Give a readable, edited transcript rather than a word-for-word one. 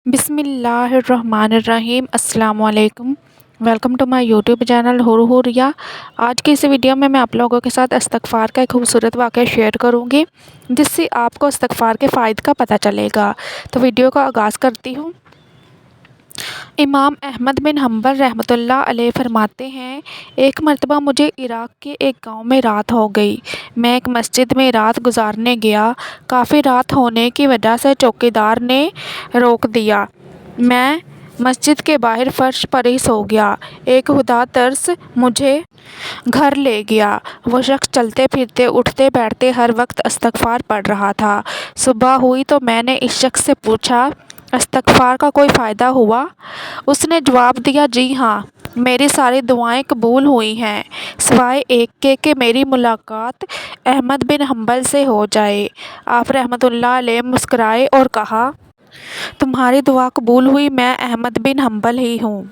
بسم اللہ الرحمن الرحیم۔ السلام علیکم۔ Welcome to my YouTube channel Hoor. آج کی اس ویڈیو میں آپ لوگوں کے ساتھ استغفار کا ایک خوبصورت واقعہ شیئر کروں گی جس سے آپ کو استغفار کے فائدے کا پتہ چلے گا۔ تو ویڈیو کا آغاز کرتی ہوں۔ امام احمد بن حنبل رحمۃ اللہ علیہ فرماتے ہیں، ایک مرتبہ مجھے عراق کے ایک گاؤں میں رات ہو گئی۔ میں ایک مسجد میں رات گزارنے گیا۔ کافی رات ہونے کی وجہ سے چوکیدار نے روک دیا۔ میں مسجد کے باہر فرش پر ہی سو گیا۔ ایک خدا ترس مجھے گھر لے گیا۔ وہ شخص چلتے پھرتے اٹھتے بیٹھتے ہر وقت استغفار پڑھ رہا تھا۔ صبح ہوئی تو میں نے اس شخص سے پوچھا، استغفار کا کوئی فائدہ ہوا؟ اس نے جواب دیا، جی ہاں، میری ساری دعائیں قبول ہوئی ہیں سوائے ایک کے کہ میری ملاقات احمد بن حنبل سے ہو جائے۔ آپ رحمۃ اللہ علیہ مسکرائے اور کہا، تمہاری دعا قبول ہوئی، میں احمد بن حنبل ہی ہوں۔